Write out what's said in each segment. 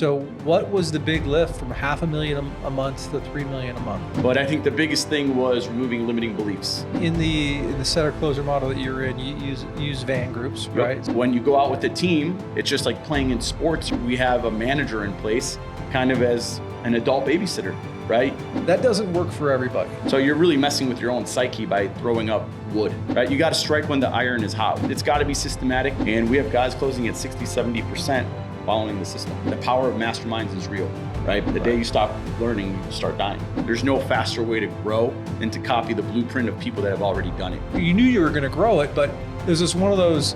So what was the big lift from $500,000 a month to $3 million a month? But I think the biggest thing was removing limiting beliefs. In the setter closer model that you're in, you use van groups, right? When you go out with a team, it's just like playing in sports. We have a manager in place, kind of as an adult babysitter, right? That doesn't work for everybody. So you're really messing with your own psyche by throwing up wood, right? You got to strike when the iron is hot. It's got to be systematic. And we have guys closing at 60, 70% following the system. The power of masterminds is real, right? But the day you stop learning, you start dying. There's no faster way to grow than to copy the blueprint of people that have already done it. You knew you were going to grow it, but there's just one of those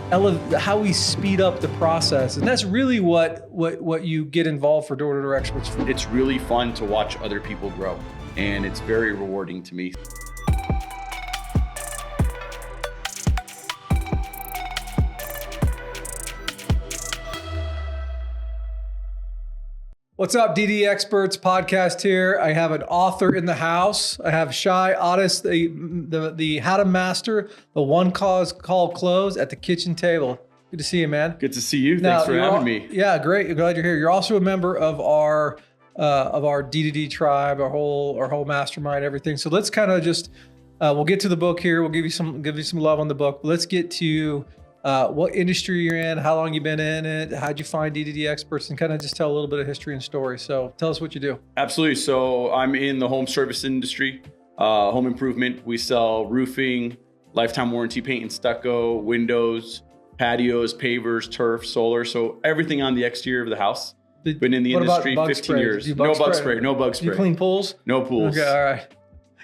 how we speed up the process. And that's really what you get involved for door-to-door experts for. It's really fun to watch other people grow, and it's very rewarding to me. What's up, DDD Experts podcast here. I have an author in the house. I have Shai Ades, the how to master the one cause called close at the kitchen table. Good to see you, man. Good to see you. Thanks for having me. Yeah, great. Glad you're here. You're also a member of our DDD tribe, our whole mastermind, everything. So let's kind of just we'll get to the book here. We'll give you some love on the book. Let's get to what industry you're in, how long you've been in it, how'd you find DDD Experts, and kind of just tell a little bit of history and story. So tell us what you do. Absolutely. So I'm in the home service industry, home improvement. We sell roofing, lifetime warranty paint and stucco, windows, patios, pavers, turf, solar. So everything on the exterior of the house. Been in the industry 15 years. No bug spray. Do you clean pools? No pools. Okay, all right.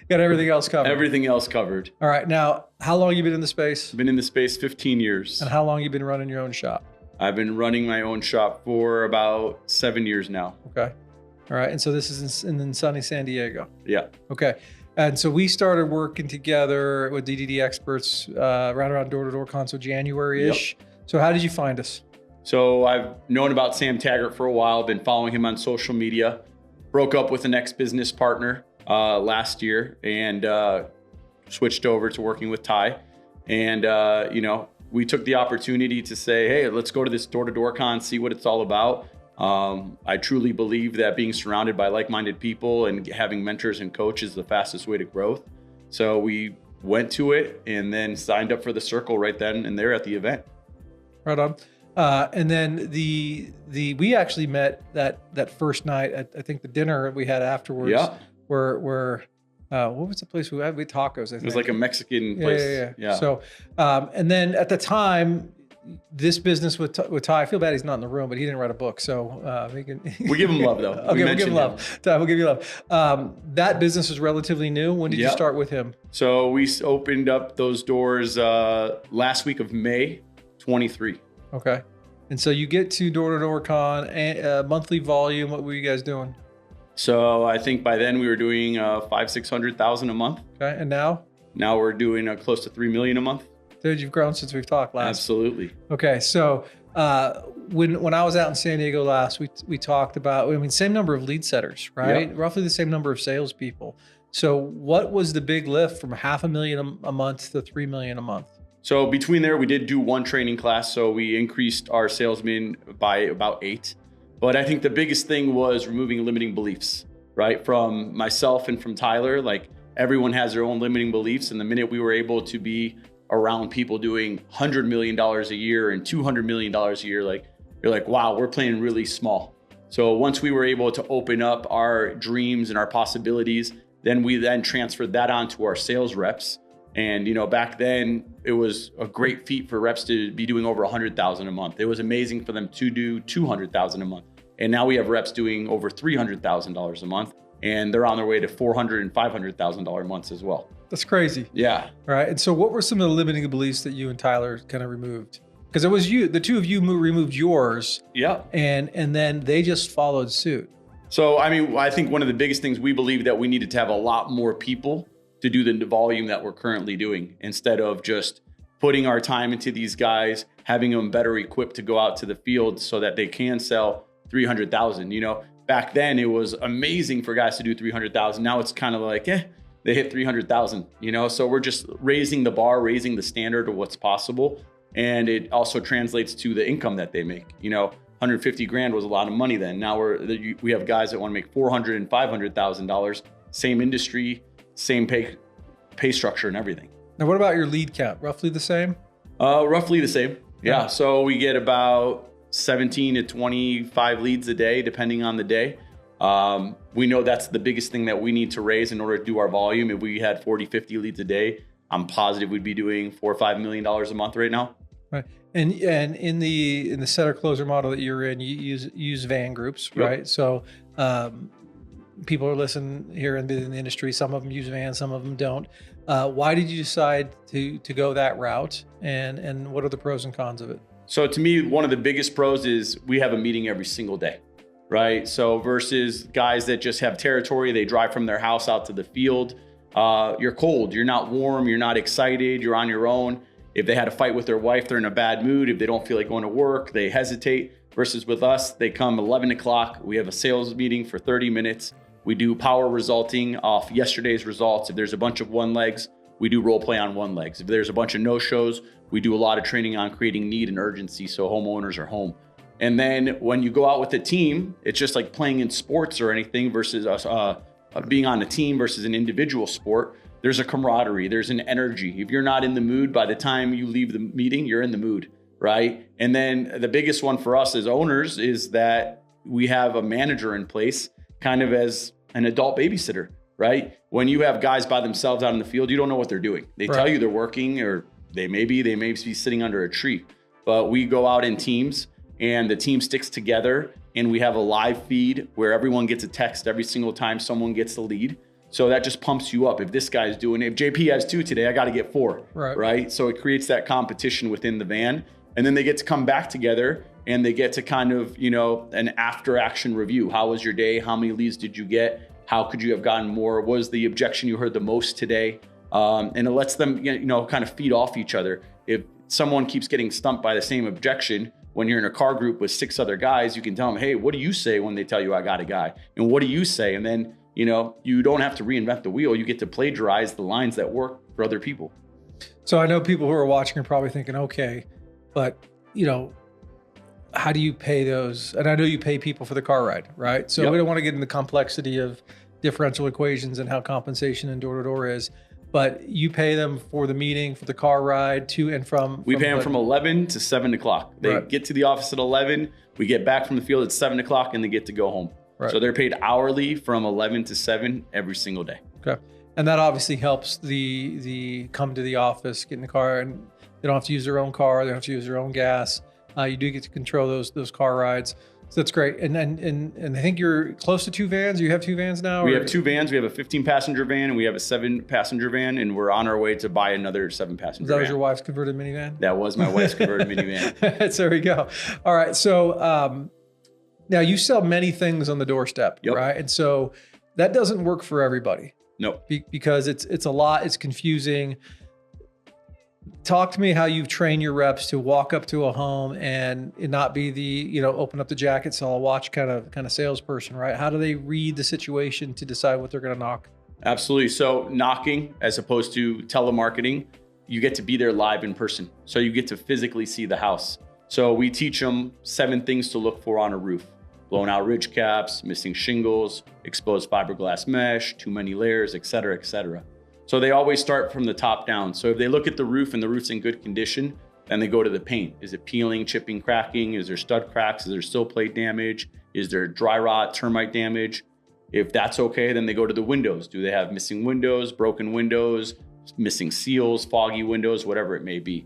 Got everything else covered. Everything else covered. All right. Now, how long have you been in the space? Been in the space 15 years. And how long have you been running your own shop? I've been running my own shop for about 7 years now. Okay. All right. And so this is in sunny San Diego. Yeah. Okay. And so we started working together with DDD Experts right around Door-to-Door Con, so January-ish. Yep. So how did you find us? So I've known about Sam Taggart for a while, been following him on social media, broke up with an ex-business partner last year and switched over to working with Ty. And, we took the opportunity to say, hey, let's go to this door-to-door con, see what it's all about. I truly believe that being surrounded by like-minded people and having mentors and coaches is the fastest way to growth. So we went to it and then signed up for the circle right then and there at the event. Right on. And then we actually met that first night at, I think, the dinner we had afterwards. Yeah. Where what was the place we had? We had tacos, I think. It was like a Mexican place. Yeah. So, and then at the time, this business with Ty, I feel bad he's not in the room, but he didn't write a book. So we give him love though. Okay, we'll give him love. Ty, we'll give you love. That business is relatively new. When did you start with him? So we opened up those doors last week of May 23. Okay. And so you get to Door-to-Door Con, monthly volume. What were you guys doing? So I think by then we were doing $500,000-600,000 a month. Okay, and now? Now we're doing close to $3 million a month. Dude, you've grown since we've talked last. Absolutely. Okay, so when I was out in San Diego last, we talked about, same number of lead setters, right? Yep. Roughly the same number of salespeople. So what was the big lift from $500,000 a month to $3 million a month? So between there, we did do one training class. So we increased our salesmen by about 8. But I think the biggest thing was removing limiting beliefs, right? From myself and from Tyler, like everyone has their own limiting beliefs. And the minute we were able to be around people doing $100 million a year and $200 million a year, like you're like, wow, we're playing really small. So once we were able to open up our dreams and our possibilities, then we transferred that onto our sales reps. And, back then it was a great feat for reps to be doing over $100,000 a month. It was amazing for them to do $200,000 a month. And now we have reps doing over $300,000 a month, and they're on their way to $400,000 and $500,000 months as well. That's crazy. Yeah. All right. And so what were some of the limiting beliefs that you and Tyler kind of removed? Because it was the two of you removed yours. Yeah. And then they just followed suit. So, I think one of the biggest things we believe that we needed to have a lot more people to do the volume that we're currently doing, instead of just putting our time into these guys, having them better equipped to go out to the field so that they can sell 300,000. Back then it was amazing for guys to do 300,000. Now it's kind of like, they hit 300,000, so we're just raising the bar, raising the standard of what's possible. And it also translates to the income that they make. 150 grand was a lot of money then. Now we have guys that want to make $400,000 and $500,000, same industry, same pay structure and everything. Now, what about your lead count? Roughly the same? Roughly the same. Yeah. So we get about 17 to 25 leads a day, depending on the day. We know that's the biggest thing that we need to raise in order to do our volume. If we had 40, 50 leads a day, I'm positive we'd be doing $4 or $5 million a month right now. Right. And in the setter closer model that you're in, you use van groups, right? Yep. So people are listening here in the industry. Some of them use vans, some of them don't. Why did you decide to go that route? And what are the pros and cons of it? So to me, one of the biggest pros is we have a meeting every single day, right? So versus guys that just have territory, they drive from their house out to the field. You're cold, you're not warm, you're not excited, you're on your own. If they had a fight with their wife, they're in a bad mood. If they don't feel like going to work, they hesitate. Versus with us, they come 11 o'clock. We have a sales meeting for 30 minutes. We do power resulting off yesterday's results. If there's a bunch of one legs, we do role play on one legs. If there's a bunch of no-shows, we do a lot of training on creating need and urgency so homeowners are home. And then when you go out with a team, it's just like playing in sports or anything versus us being on a team versus an individual sport. There's a camaraderie, there's an energy. If you're not in the mood, by the time you leave the meeting, you're in the mood, right? And then the biggest one for us as owners is that we have a manager in place kind of as an adult babysitter, right? When you have guys by themselves out in the field, you don't know what they're doing. They tell you they're working, or they may be sitting under a tree. But we go out in teams and the team sticks together and we have a live feed where everyone gets a text every single time someone gets the lead. So that just pumps you up. If this guy's doing it, if JP has 2 today, I got to get 4, right? So it creates that competition within the van. And then they get to come back together and they get to kind of, an after action review. How was your day? How many leads did you get? How could you have gotten more? What was the objection you heard the most today? And it lets them, kind of feed off each other. If someone keeps getting stumped by the same objection, when you're in a car group with 6 other guys, you can tell them, hey, what do you say when they tell you I got a guy? And what do you say? And then, you don't have to reinvent the wheel. You get to plagiarize the lines that work for other people. So I know people who are watching are probably thinking, okay, but how do you pay those? And I know you pay people for the car ride, right? So we don't want to get into the complexity of differential equations and how compensation in door-to-door is, but you pay them for the meeting, for the car ride to and from. We pay them from 11 to 7 o'clock. They get to the office at 11. We get back from the field at 7 o'clock and they get to go home. So they're paid hourly from 11 to 7 every single day. Okay. And that obviously helps the come to the office, get in the car, and they don't have to use their own car. They don't have to use their own gas. You do get to control those car rides. So that's great. And I think you're close to 2 vans. You have 2 vans now? We have 2 vans. We have a 15-passenger van and we have a 7-passenger van, and we're on our way to buy another 7-passenger van. That was your wife's converted minivan? That was my wife's converted minivan. So there we go. All right. So now you sell many things on the doorstep, right? And so that doesn't work for everybody. No. Because it's a lot. It's confusing. Talk to me how you've trained your reps to walk up to a home and not be the, open up the jacket, sell a watch kind of salesperson, right? How do they read the situation to decide what they're going to knock? Absolutely. So knocking, as opposed to telemarketing, you get to be there live in person. So you get to physically see the house. So we teach them 7 things to look for on a roof: blown out ridge caps, missing shingles, exposed fiberglass mesh, too many layers, et cetera, et cetera. So they always start from the top down. So if they look at the roof and the roof's in good condition, then they go to the paint. Is it peeling, chipping, cracking? Is there stud cracks? Is there sill plate damage? Is there dry rot, termite damage? If that's okay, then they go to the windows. Do they have missing windows, broken windows, missing seals, foggy windows, whatever it may be?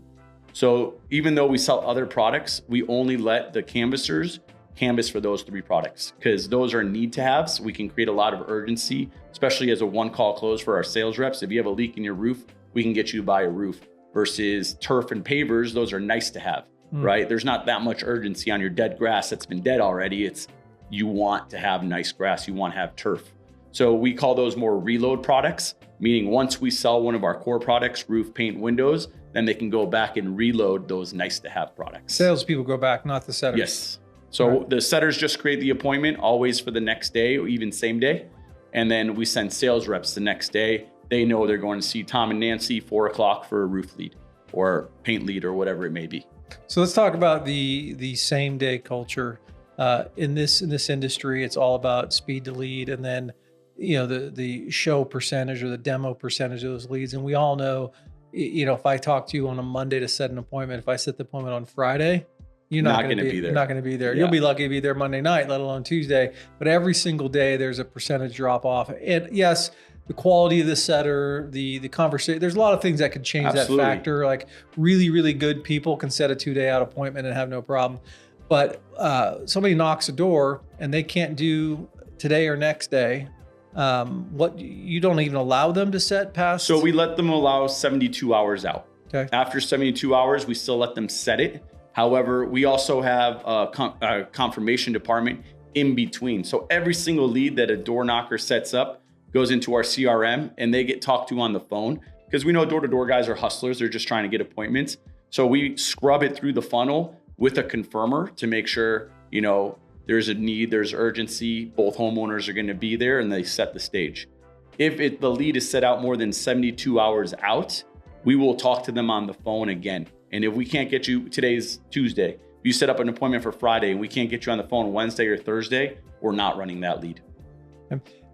So even though we sell other products, we only let the canvassers canvas for those 3 products, because those are need to haves. We can create a lot of urgency, especially as a one-call close for our sales reps. If you have a leak in your roof, we can get you to buy a roof. Versus turf and pavers, those are nice to have, right? There's not that much urgency on your dead grass that's been dead already. It's you want to have nice grass, you want to have turf. So we call those more reload products, meaning once we sell one of our core products, roof, paint, windows, then they can go back and reload those nice to have products. Salespeople go back, not the setters. Yes. So the setters just create the appointment always for the next day or even same day. And then we send sales reps the next day. They know they're going to see Tom and Nancy 4 o'clock for a roof lead or paint lead or whatever it may be. So let's talk about the same day culture. in this industry, it's all about speed to lead, and then the show percentage or the demo percentage of those leads. And we all know, if I talk to you on a Monday to set an appointment, if I set the appointment on Friday, you're not going to be there. You're not going to be there. Yeah. You'll be lucky to be there Monday night, let alone Tuesday. But every single day, there's a percentage drop off. And yes, the quality of the setter, the conversation, there's a lot of things that could change Absolutely. That factor. Like really, really good people can set a 2-day out appointment and have no problem. But somebody knocks a door and they can't do today or next day. What you don't even allow them to set past? So we let them allow 72 hours out. Okay. After 72 hours, we still let them set it. However, we also have a confirmation department in between. So every single lead that a door knocker sets up goes into our CRM and they get talked to on the phone, because we know door-to-door guys are hustlers. They're just trying to get appointments. So we scrub it through the funnel with a confirmer to make sure, there's a need, there's urgency, both homeowners are going to be there, and they set the stage. If the lead is set out more than 72 hours out, we will talk to them on the phone again. And if we can't get you, today's Tuesday, if you set up an appointment for Friday and we can't get you on the phone Wednesday or Thursday, we're not running that lead.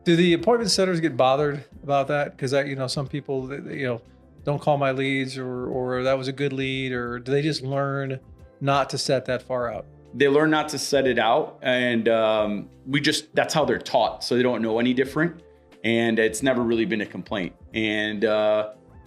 Do the appointment setters get bothered about that? Because some people, don't call my leads, or that was a good lead, or do they just learn not to set that far out? They learn not to set it out, and that's how they're taught. So they don't know any different, and it's never really been a complaint. And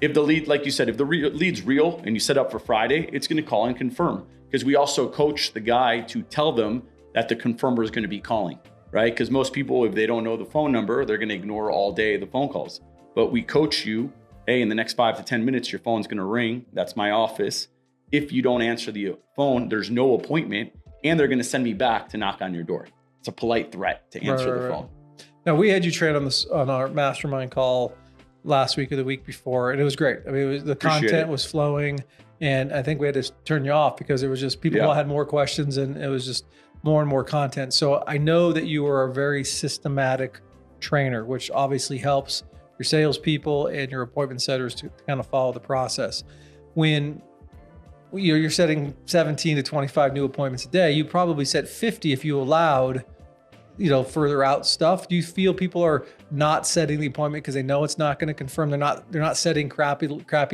if the lead, like you said, if the lead's real and you set up for Friday, it's going to call and confirm, because we also coach the guy to tell them that the confirmer is going to be calling, right? Because most people, if they don't know the phone number, they're going to ignore all day the phone calls. But we coach you, hey, in the next 5 to 10 minutes, your phone's going to ring. That's my office. If you don't answer the phone, there's no appointment, and they're going to send me back to knock on your door. It's a polite threat to answer the phone. Now, we had you train on our mastermind call last week or the week before, and it was great. I mean, the content was flowing, and I think we had to turn you off because it was just people had more questions, and it was just more and more content. So I know that you are a very systematic trainer, which obviously helps your salespeople and your appointment setters to kind of follow the process. When you're setting 17 to 25 new appointments a day, you probably set 50 if you allowed, further out stuff. Do you feel people are not setting the appointment because they know it's not going to confirm? They're not setting crappy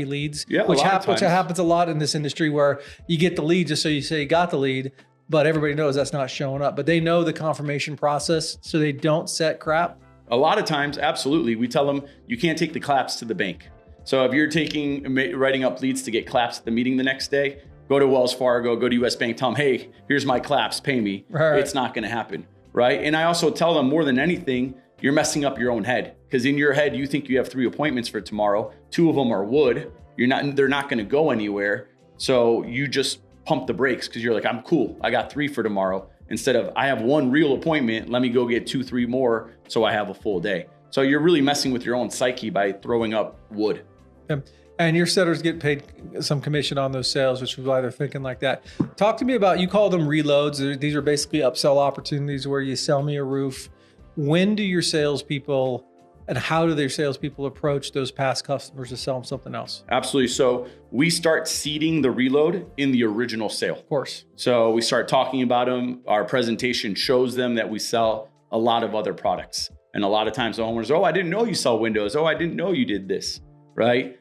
leads, which happens a lot in this industry, where you get the lead just so you say you got the lead, but everybody knows that's not showing up. But they know the confirmation process, so they don't set crap. A lot of times, absolutely. We tell them you can't take the claps to the bank. So if you're writing up leads to get claps at the meeting the next day, go to Wells Fargo, go to US Bank, tell them, hey, here's my claps, pay me. Right. It's not going to happen, right? And I also tell them, more than anything, you're messing up your own head, because in your head, you think you have 3 appointments for tomorrow. 2 of them are wood. They're not going to go anywhere. So you just pump the brakes because you're like, I'm cool. I got 3 for tomorrow. Instead of, I have 1 real appointment, let me go get 2, 3 more so I have a full day. So you're really messing with your own psyche by throwing up wood. And your setters get paid some commission on those sales, which is why they're thinking like that. Talk to me about, you call them reloads. These are basically upsell opportunities where you sell me a roof. When do your salespeople, and how do their salespeople approach those past customers to sell them something else? Absolutely. So we start seeding the reload in the original sale. Of course. So we start talking about them. Our presentation shows them that we sell a lot of other products. And a lot of times the homeowners, oh, I didn't know you sell windows. Oh, I didn't know you did this, right?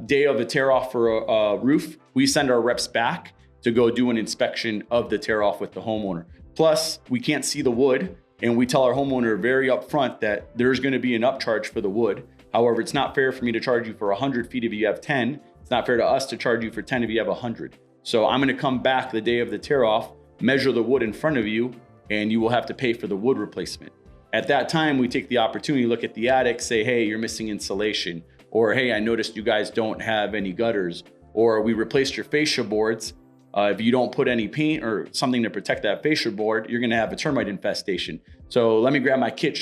Day of the tear off for a roof, we send our reps back to go do an inspection of the tear off with the homeowner. Plus, we can't see the wood, and we tell our homeowner very upfront that there's going to be an upcharge for the wood. However, it's not fair for me to charge you for 100 feet if you have 10. It's not fair to us to charge you for 10 if you have 100. So I'm going to come back the day of the tear off, measure the wood in front of you, and you will have to pay for the wood replacement. At that time, we take the opportunity, look at the attic, say, hey, you're missing insulation. Or, hey, I noticed you guys don't have any gutters. Or we replaced your fascia boards. If you don't put any paint or something to protect that fascia board, you're gonna have a termite infestation. So let me grab my kit,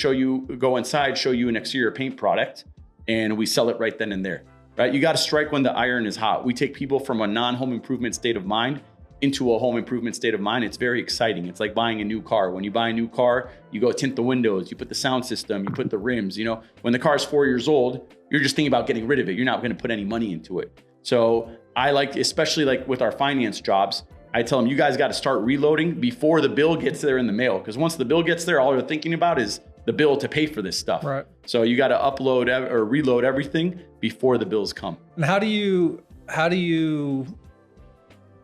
go inside, show you an exterior paint product, and we sell it right then and there, right? You gotta strike when the iron is hot. We take people from a non-home improvement state of mind into a home improvement state of mind. It's very exciting. It's like buying a new car. When you buy a new car, you go tint the windows, you put the sound system, you put the rims. When the car is 4 years old, you're just thinking about getting rid of it. You're not going to put any money into it. So I like, especially like with our finance jobs, I tell them, you guys got to start reloading before the bill gets there in the mail. Because once the bill gets there, all they're thinking about is the bill to pay for this stuff. Right. So you got to upload or reload everything before the bills come. And how do you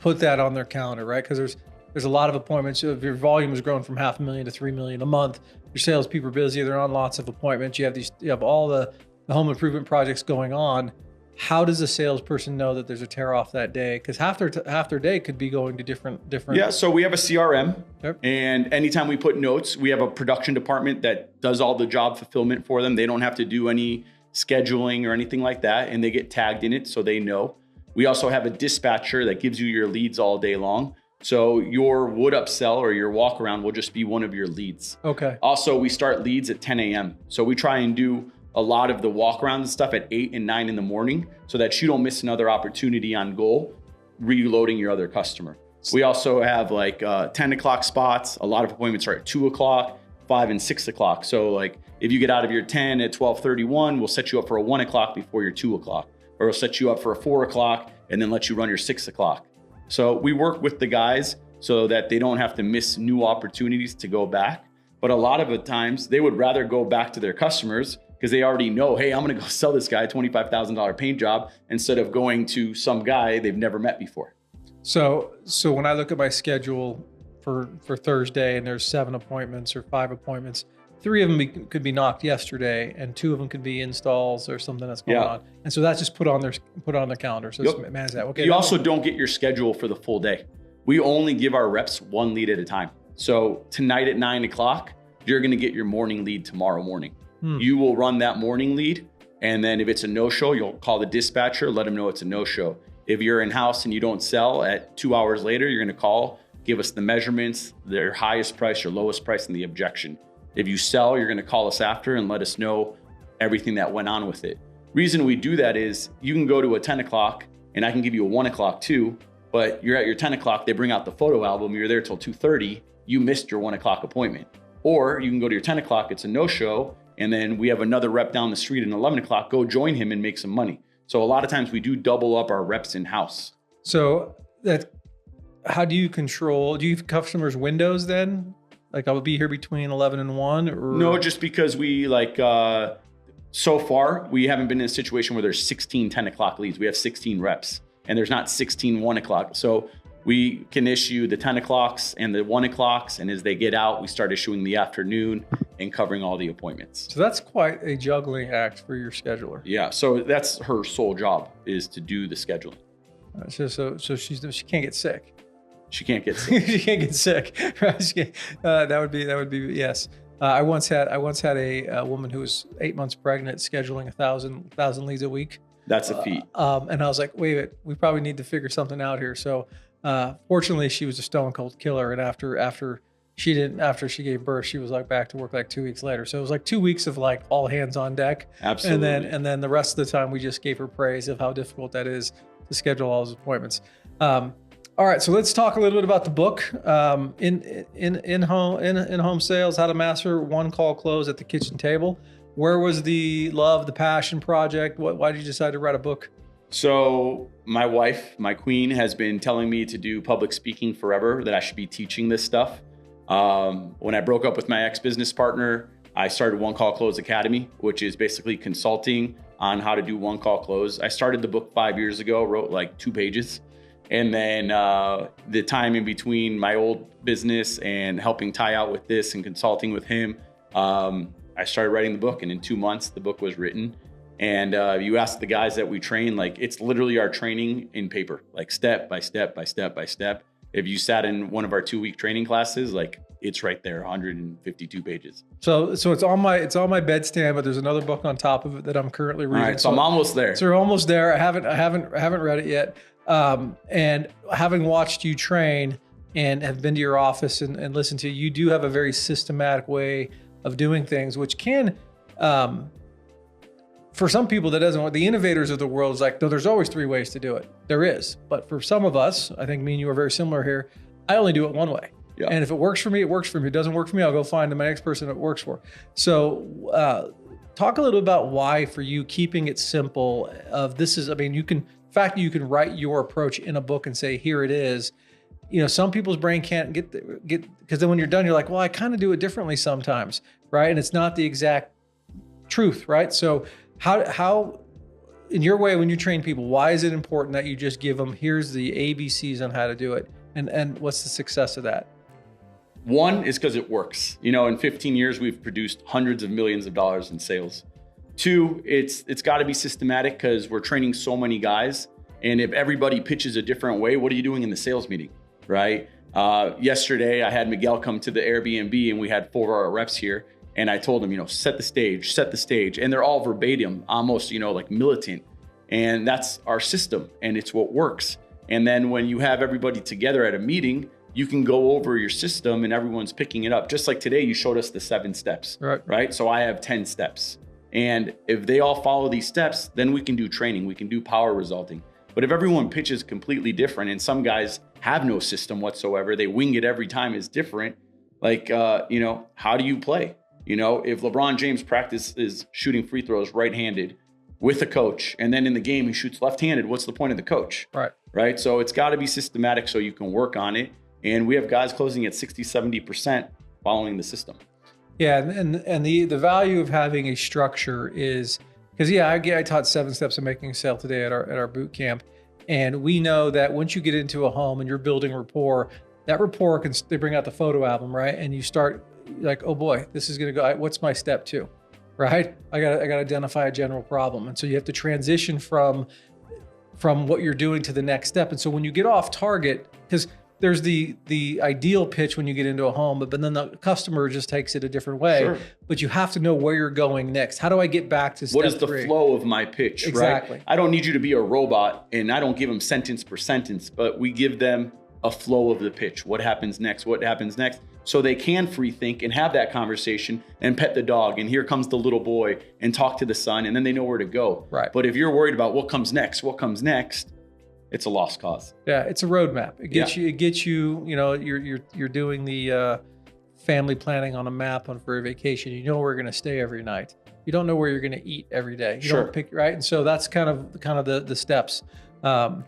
put that on their calendar, right? Because there's a lot of appointments. If your volume has grown from 500,000 to 3 million a month, your salespeople are busy. They're on lots of appointments. You have all the home improvement projects going on. How does a salesperson know that there's a tear off that day? Because half their day could be going to different. Yeah. So we have a CRM, Yep. and anytime we put notes, we have a production department that does all the job fulfillment for them. They don't have to do any scheduling or anything like that, and they get tagged in it so they know. We also have a dispatcher that gives you your leads all day long. So your wood upsell or your walk around will just be one of your leads. Okay. Also, we start leads at 10 a.m. So we try and do a lot of the walk around and stuff at 8 and 9 in the morning so that you don't miss another opportunity on goal, reloading your other customer. We also have like 10 o'clock spots. A lot of appointments are at 2 o'clock, 5 and 6 o'clock. So like if you get out of your 10 at 12:31, we'll set you up for a 1 o'clock before your 2 o'clock, or we'll set you up for a 4 o'clock and then let you run your 6 o'clock. So we work with the guys so that they don't have to miss new opportunities to go back. But a lot of the times they would rather go back to their customers because they already know, hey, I'm going to go sell this guy a $25,000 paint job instead of going to some guy they've never met before. So when I look at my schedule for Thursday and there's 7 appointments or 5 appointments, 3 of them could be knocked yesterday and 2 of them could be installs or something that's going on. And so that's just put on their calendar. So just manage that. Okay. You also don't get your schedule for the full day. We only give our reps 1 lead at a time. So tonight at 9 o'clock, you're going to get your morning lead tomorrow morning. You will run that morning lead. And then if it's a no-show, you'll call the dispatcher, let them know it's a no-show. If you're in-house and you don't sell, at 2 hours later, you're going to call, give us the measurements, their highest price, your lowest price, and the objection. If you sell, you're going to call us after and let us know everything that went on with it. Reason we do that is you can go to a 10 o'clock and I can give you a 1 o'clock too, but you're at your 10 o'clock, they bring out the photo album, you're there till 2:30, you missed your 1 o'clock appointment. Or you can go to your 10 o'clock, it's a no-show, and then we have another rep down the street at 11 o'clock, go join him and make some money. So a lot of times we do double up our reps in-house. So how do you control, do you give customers windows then? Like I will be here between 11 and 1? Or? No, just because we so far, we haven't been in a situation where there's 16 10 o'clock leads. We have 16 reps and there's not 16 1 o'clock. So we can issue the 10 o'clocks and the 1 o'clocks. And as they get out, we start issuing the afternoon and covering all the appointments. So that's quite a juggling act for your scheduler. Yeah. So that's her sole job, is to do the scheduling. So she can't get sick. She can't get sick. She can't get sick. Right? That would be yes. I once had a woman who was 8 months pregnant scheduling 1,000 leads a week. That's a feat. And I was like, wait a minute, we probably need to figure something out here. So fortunately, she was a stone cold killer. And after she gave birth, she was like back to work like 2 weeks later. So it was like 2 weeks of like all hands on deck. Absolutely. And then the rest of the time we just gave her praise of how difficult that is to schedule all those appointments. All right, so let's talk a little bit about the book. In home sales, how to master one call close at the kitchen table. Where was the love, the passion project? Why did you decide to write a book? So my wife, my queen, has been telling me to do public speaking forever, that I should be teaching this stuff. When I broke up with my ex-business partner, I started One Call Close Academy, which is basically consulting on how to do one call close. I started the book 5 years ago, wrote like 2 pages. And then the time in between my old business and helping Ty out with this and consulting with him, I started writing the book. And in 2 months, the book was written. And you ask the guys that we train, like it's literally our training in paper, like step by step by step by step. If you sat in one of our 2-week training classes, like it's right there, 152 pages. So it's on my bedstand, but there's another book on top of it that I'm currently reading. All right, so I'm almost there. So we're almost there. I haven't read it yet. And having watched you train and have been to your office and listened to you, do have a very systematic way of doing things, which can, for some people that doesn't want, the innovators of the world is like, no, there's always 3 ways to do it. There is. But for some of us, I think me and you are very similar here. I only do it one way. Yeah. And if it works for me, it works for me. If it doesn't work for me, I'll go find my next person it works for. So talk a little about why for you keeping it simple of this is, I mean, you can, the fact that you can write your approach in a book and say, here it is. some people's brain can't get because then when you're done, you're like, well, I kind of do it differently sometimes, right? And it's not the exact truth, right? So how in your way, when you train people, why is it important that you just give them, here's the ABCs on how to do it? And what's the success of that? One is because it works. In 15 years, we've produced hundreds of millions of dollars in sales. Two, it's got to be systematic because we're training so many guys. And if everybody pitches a different way, what are you doing in the sales meeting, right? Yesterday, I had Miguel come to the Airbnb and we had 4 of our reps here. And I told them, set the stage. And they're all verbatim, almost, like militant. And that's our system and it's what works. And then when you have everybody together at a meeting, you can go over your system and everyone's picking it up. Just like today, you showed us the 7 steps, right? So I have 10 steps. And if they all follow these steps, then we can do training, we can do power resulting. But if everyone pitches completely different and some guys have no system whatsoever, they wing it every time is different. Like, how do you play? If LeBron James practices shooting free throws right-handed with a coach, and then in the game he shoots left-handed, what's the point of the coach? Right. So it's got to be systematic so you can work on it. And we have guys closing at 60, 70% following the system. Yeah. And the value of having a structure is, because I taught 7 steps of making a sale today at our boot camp. And we know that once you get into a home and you're building rapport, that rapport they bring out the photo album, right? And you start like, oh boy, this is going to go, what's my step 2, right? I got to identify a general problem. And so you have to transition from what you're doing to the next step. And so when you get off target, because there's the ideal pitch when you get into a home, but then the customer just takes it a different way. Sure. But you have to know where you're going next. How do I get back to step 3? What is the flow of my pitch, exactly. Right? I don't need you to be a robot, and I don't give them sentence per sentence, but we give them a flow of the pitch. What happens next? What happens next? So they can free think and have that conversation and pet the dog. And here comes the little boy and talk to the son, and then they know where to go. Right. But if you're worried about what comes next, it's a lost cause. Yeah, it's a roadmap. It gets you. You're doing the family planning on a map for a vacation. You know where you're going to stay every night. You don't know where you're going to eat every day. You don't pick, right? And so that's kind of the steps. All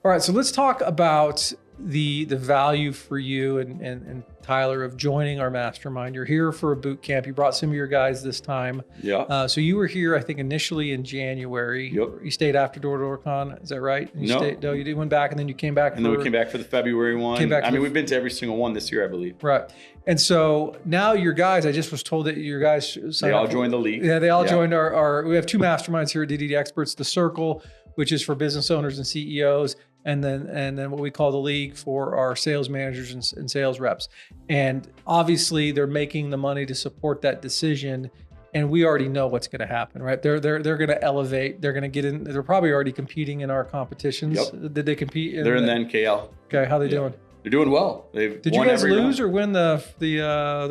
right, so let's talk about the value for you and Tyler of joining our mastermind. You're here for a boot camp. You brought some of your guys this time. Yeah. So you were here, I think, initially in January. Yep. You stayed after DoorCon. Is that right? No, you went back and then you came back. And then we came back for the February one. We've been to every single one this year, I believe. Right. And so now your guys, I just was told that your guys they all joined the league. Yeah, they all joined our. We have 2 masterminds here at DDD Experts: the Circle, which is for business owners and CEOs, and then what we call the league for our sales managers and sales reps. And obviously they're making the money to support that decision. And we already know what's going to happen, right? They're going to elevate. They're going to get in. They're probably already competing in our competitions. Yep. Did they compete? They're in the NKL. Okay, how they doing? They're doing well. Did you guys lose or win the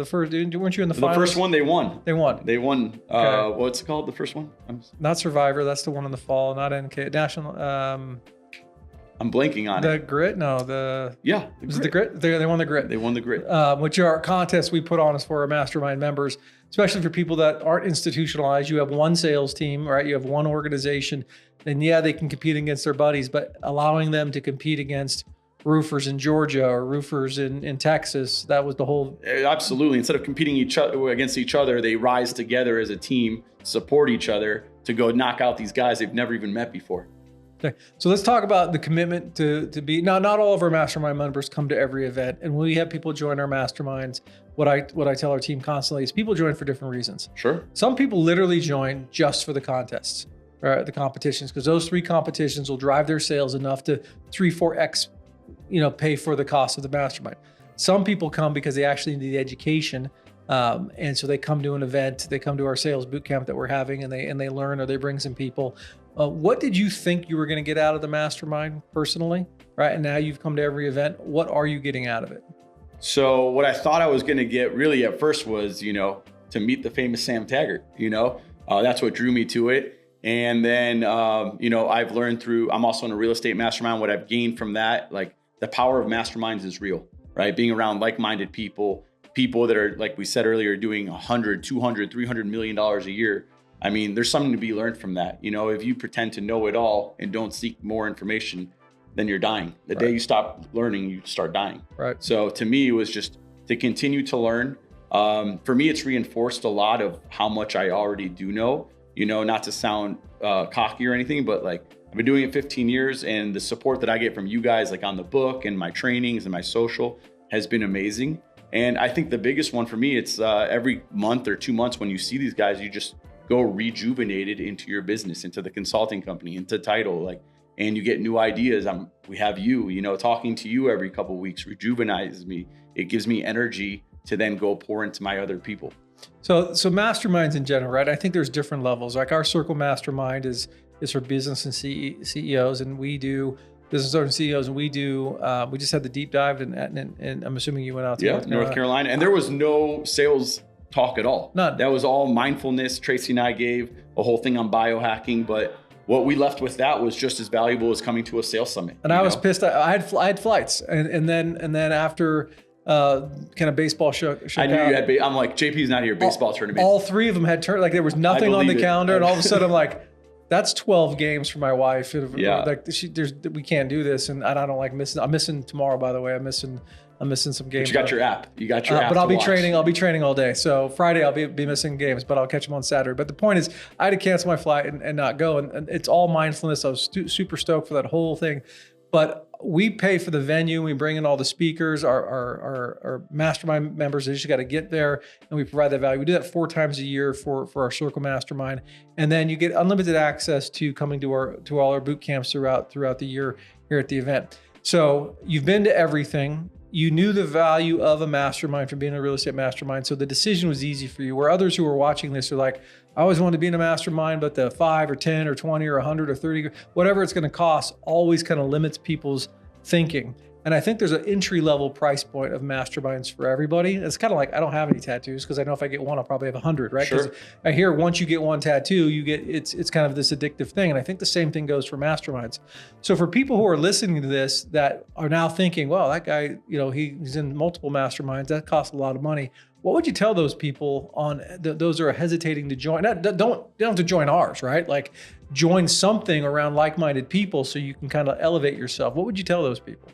first? Weren't you in the finals? The first one they won. They won. Okay. What's it called? The first one? Not Survivor. That's the one in the fall. Not NK National. I'm blanking on the grit. No, was it the grit? They won the grit. They won the grit. Which are contests we put on as for our mastermind members, especially for people that aren't institutionalized. You have one sales team, right? You have one organization. Then they can compete against their buddies, but allowing them to compete against roofers in Georgia or roofers in Texas, that was the whole. Absolutely. Instead of competing against each other, they rise together as a team, support each other to go knock out these guys they've never even met before. Okay. So let's talk about the commitment to be. Now, not all of our mastermind members come to every event, and when we have people join our masterminds, what I tell our team constantly is people join for different reasons. Sure. Some people literally join just for the contests, or the competitions, because those 3 competitions will drive their sales enough to 3-4x, pay for the cost of the mastermind. Some people come because they actually need the education. And so they come to an event, they come to our sales boot camp that we're having, and they learn, or they bring some people. What did you think you were going to get out of the mastermind personally, right? And now you've come to every event. What are you getting out of it? So what I thought I was going to get really at first was, to meet the famous Sam Taggart, that's what drew me to it. And then, I've learned I'm also in a real estate mastermind. What I've gained from that, like the power of masterminds is real, right? Being around like-minded people that are, like we said earlier, doing 100, 200, $300 million a year. I mean, there's something to be learned from that. If you pretend to know it all and don't seek more information, then you're dying. The day you stop learning, you start dying. Right. So to me, it was just to continue to learn. For me, it's reinforced a lot of how much I already do know, not to sound cocky or anything, but like I've been doing it 15 years, and the support that I get from you guys, like on the book and my trainings and my social, has been amazing. And I think the biggest one for me, it's every month or 2 months when you see these guys, you just go rejuvenated into your business, into the consulting company, into title, and you get new ideas. We have you, talking to you every couple of weeks rejuvenates me. It gives me energy to then go pour into my other people. So masterminds in general, right? I think there's different levels. Like our circle mastermind is for business and CEOs, and we do business owners and CEOs, and we just had the deep dive, and I'm assuming you went out to North Carolina, and there was no sales talk at all. None. That was all mindfulness. Tracy and I gave a whole thing on biohacking, but what we left with that was just as valuable as coming to a sales summit. And I was pissed. I had flights, and then after kind of baseball shook I knew out, you had. I'm like, JP's not here. Baseball tournament. All three of them had turned. Like there was nothing on the calendar, and all of a sudden I'm like, that's 12 games for my wife. Like we can't do this, and I don't like missing. I'm missing tomorrow, by the way. I'm missing some games. But you got your app. You got your app. But I'll be training. I'll be training all day. So Friday I'll be missing games, but I'll catch them on Saturday. But the point is, I had to cancel my flight and not go. And it's all mindfulness. I was super stoked for that whole thing. But we pay for the venue. We bring in all the speakers, our mastermind members. They just got to get there, and we provide that value. We do that 4 times a year for our Circle Mastermind, and then you get unlimited access to coming to all our boot camps throughout the year here at the event. So you've been to everything. You knew the value of a mastermind from being a real estate mastermind. So the decision was easy for you. Where others who are watching this are like, I always wanted to be in a mastermind, but the 5 or 10 or 20 or 100 or 30, whatever it's going to cost, always kind of limits people's thinking. And I think there's an entry level price point of masterminds for everybody. It's kind of like, I don't have any tattoos because I know if I get one, I'll probably have 100, right? Because I hear once you get one tattoo, it's kind of this addictive thing. And I think the same thing goes for masterminds. So for people who are listening to this that are now thinking, well, that guy, he's in multiple masterminds, that costs a lot of money. What would you tell those people on those who are hesitating to join? Don't have to join ours, right? Like join something around like-minded people so you can kind of elevate yourself. What would you tell those people?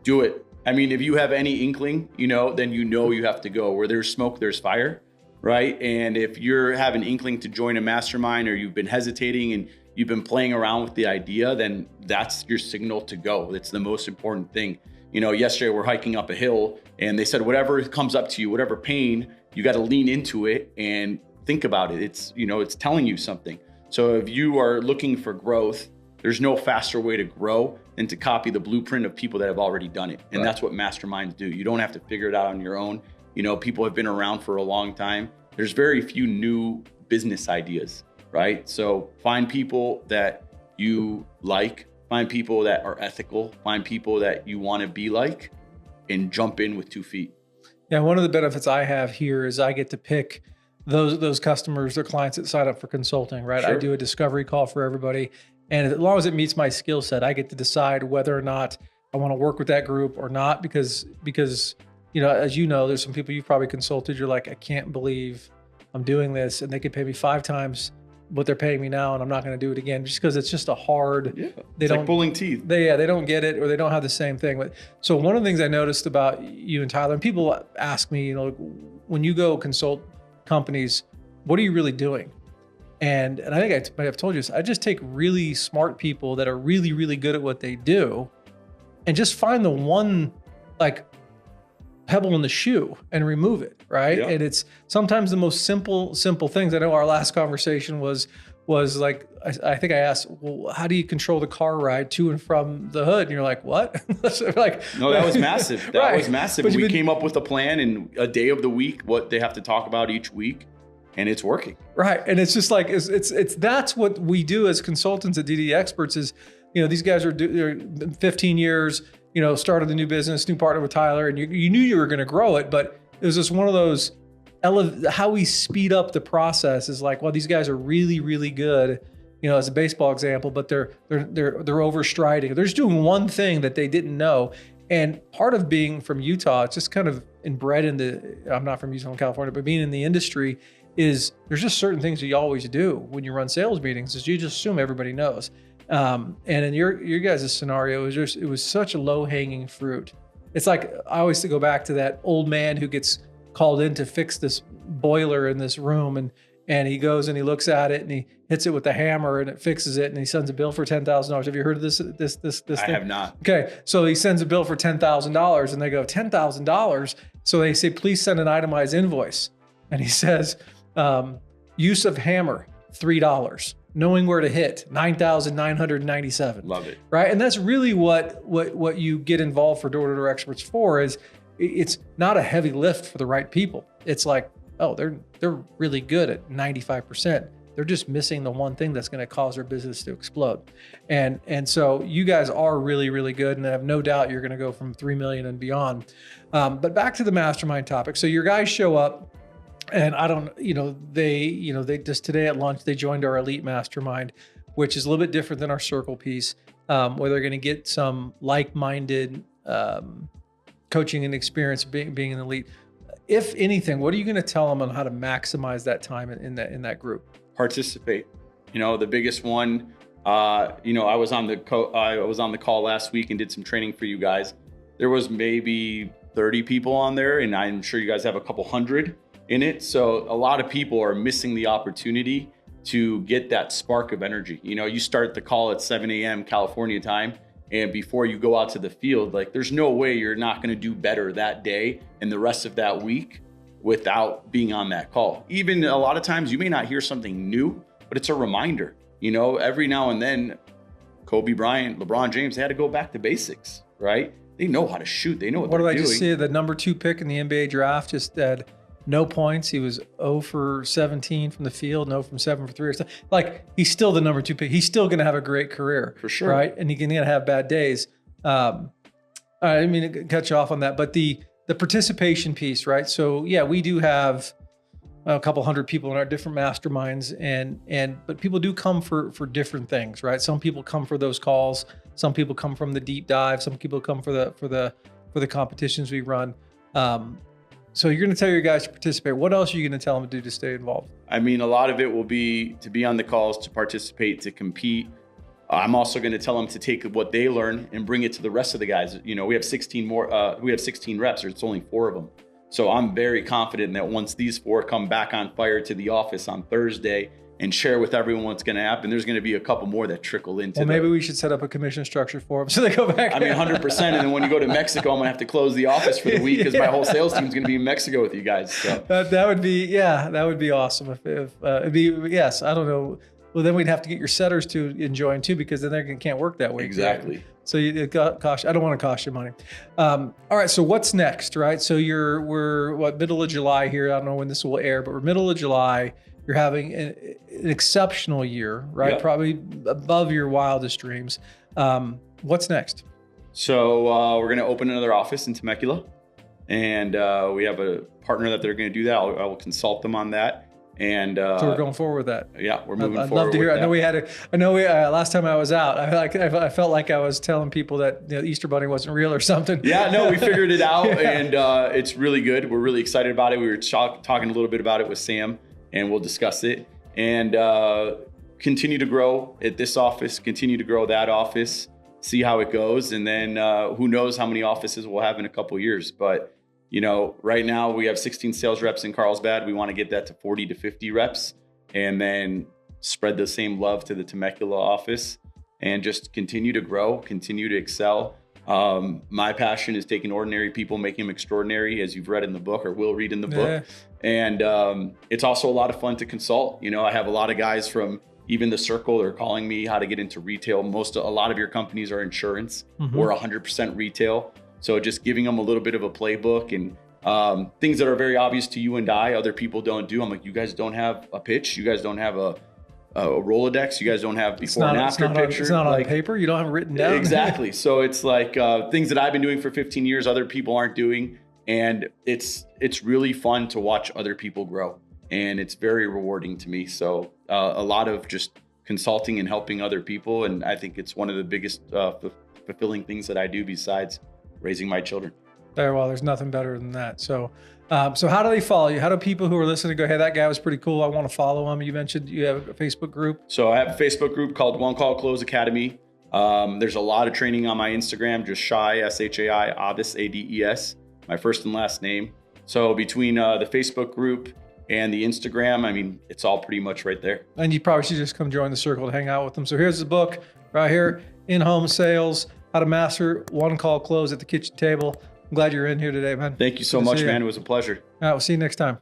Do it. I mean, if you have any inkling, then you have to go. Where there's smoke, there's fire, right? And if you're having inkling to join a mastermind, or you've been hesitating and you've been playing around with the idea, then that's your signal to go. It's the most important thing. Yesterday we're hiking up a hill, and they said, whatever comes up to you, whatever pain, you got to lean into it and think about it. It's telling you something. So if you are looking for growth, there's no faster way to grow than to copy the blueprint of people that have already done it. And that's what masterminds do. You don't have to figure it out on your own. People have been around for a long time. There's very few new business ideas, right? So find people that you like, find people that are ethical, find people that you want to be like, and jump in with 2 feet. Yeah, one of the benefits I have here is I get to pick those customers or clients that sign up for consulting, right? Sure. I do a discovery call for everybody. And as long as it meets my skill set, I get to decide whether or not I want to work with that group or not, because as you know, there's some people you've probably consulted. You're like, I can't believe I'm doing this, and they could pay me 5 times what they're paying me now, and I'm not going to do it again, just because it's just a hard. Yeah, it's like pulling teeth. They don't get it, or they don't have the same thing. But so one of the things I noticed about you and Tyler, and people ask me, when you go consult companies, what are you really doing? And I think I might have told you this. I just take really smart people that are really, really good at what they do, and just find the one pebble in the shoe and remove it, right? Yeah. And it's sometimes the most simple things. I know our last conversation was like, I think I asked, well, how do you control the car ride to and from the hood? And you're like, what? No, that was massive. That was massive. We came up with a plan and a day of the week, what they have to talk about each week. And it's working. Right. And it's just like, it's that's what we do as consultants at DDD Experts is, these guys are 15 years, started a new business, new partner with Tyler, and you knew you were going to grow it, but it was just one of those, how we speed up the process is like, well, these guys are really, really good, as a baseball example, but they're overstriding. They're just doing one thing that they didn't know. And part of being from Utah, it's just kind of inbred I'm not from Utah, California, but being in the industry is there's just certain things that you always do when you run sales meetings is you just assume everybody knows. And in your guys' scenario, it was such a low hanging fruit. It's like, I always go back to that old man who gets called in to fix this boiler in this room, and he goes and he looks at it and he hits it with a hammer and it fixes it, and he sends a bill for $10,000. Have you heard of this thing? I have not. Okay, so he sends a bill for $10,000, and they go, $10,000. So they say, please send an itemized invoice, and he says, use of hammer, $3. Knowing where to hit, $9,997. Love it. Right, and that's really what you get involved for Door-to-Door Experts for. Is it's not a heavy lift for the right people. It's like, oh, they're really good at 95%. They're just missing the one thing that's going to cause their business to explode. And so you guys are really, really good, and I have no doubt you're going to go from 3 million and beyond. But back to the mastermind topic. So your guys show up, and they just today at lunch, they joined our elite mastermind, which is a little bit different than our circle piece, where they're going to get some like-minded coaching and experience being an elite. If anything, what are you going to tell them on how to maximize that time in that group? Participate. The biggest one. I was on the call last week and did some training for you guys. There was maybe 30 people on there, and I'm sure you guys have a couple hundred in it. So a lot of people are missing the opportunity to get that spark of energy. You start the call at 7 a.m. California time, and before you go out to the field, like, there's no way you're not going to do better that day and the rest of that week without being on that call. Even a lot of times you may not hear something new, but it's a reminder. Every now and then, Kobe Bryant, LeBron James, they had to go back to basics, right? They know how to shoot. They know what they're doing. What did I just say? The number 2 pick in the NBA draft just had no points. He was 0 for 17 from the field, 0 from 7 for 3 or something. Like, he's still the number 2 pick. He's still going to have a great career. For sure. Right? And he's going to have bad days. I didn't mean to cut you off on that, but the participation piece, right? So yeah, we do have a couple hundred people in our different masterminds, but people do come for different things, right? Some people come for those calls. Some people come from the deep dive. Some people come for the competitions we run. So you're going to tell your guys to participate. What else are you going to tell them to do to stay involved? I mean, a lot of it will be to be on the calls, to participate, to compete. I'm also going to tell them to take what they learn and bring it to the rest of the guys. We have 16 more. We have 16 reps. It's only 4 of them. So I'm very confident that once these 4 come back on fire to the office on Thursday and share with everyone what's going to happen, there's going to be a couple more that trickle into. Well, maybe we should set up a commission structure for them so they go back. I mean, 100%. And then when you go to Mexico, I'm going to have to close the office for the week because my whole sales team is going to be in Mexico with you guys. So. That would be awesome. If it'd be, yes, I don't know. Well, then we'd have to get your setters to enjoin too, because then they can't work that way. Exactly. Right? So I don't want to cost you money. All right. So what's next, right? So we're middle of July here. I don't know when this will air, but we're middle of July. You're having an exceptional year, right? Yep. Probably above your wildest dreams. What's next? So we're going to open another office in Temecula, and we have a partner that they're going to do that. I will consult them on that. And so we're going forward with that. Yeah, we're moving forward. I'd love to hear. That. I know we last time I was out, I felt like I was telling people that the Easter Bunny wasn't real or something. Yeah, no, we figured it out, and it's really good. We're really excited about it. We were talking a little bit about it with Sam, and we'll discuss it. And continue to grow at this office, continue to grow that office, see how it goes, and then who knows how many offices we'll have in a couple of years. But right now we have 16 sales reps in Carlsbad. We want to get that to 40 to 50 reps, and then spread the same love to the Temecula office and just continue to grow, continue to excel. My passion is taking ordinary people, making them extraordinary, as you've read in the book or will read in the book. And it's also a lot of fun to consult. I have a lot of guys from even the circle. They're calling me how to get into retail. A lot of your companies are insurance. We're 100% retail. So just giving them a little bit of a playbook and things that are very obvious to you and I, other people don't do. I'm like, you guys don't have a pitch. You guys don't have a Rolodex. You guys don't have before and after picture. It's not on paper. You don't have it written down. Exactly. So it's like things that I've been doing for 15 years, other people aren't doing. And it's really fun to watch other people grow. And it's very rewarding to me. So a lot of just consulting and helping other people. And I think it's one of the biggest fulfilling things that I do besides raising my children. Well, there's nothing better than that. So So how do they follow you? How do people who are listening go, hey, that guy was pretty cool, I want to follow him? You mentioned you have a Facebook group. So I have a Facebook group called One Call Close Academy. There's a lot of training on my Instagram, just Shai, Shai, Ades, Ades, my first and last name. So between the Facebook group and the Instagram, I mean, it's all pretty much right there. And you probably should just come join the circle to hang out with them. So here's the book right here, In-Home Sales, How to Master One Call Close at the Kitchen Table. I'm glad you're in here today, man. Thank you so much, man. It was a pleasure. All right, we'll see you next time.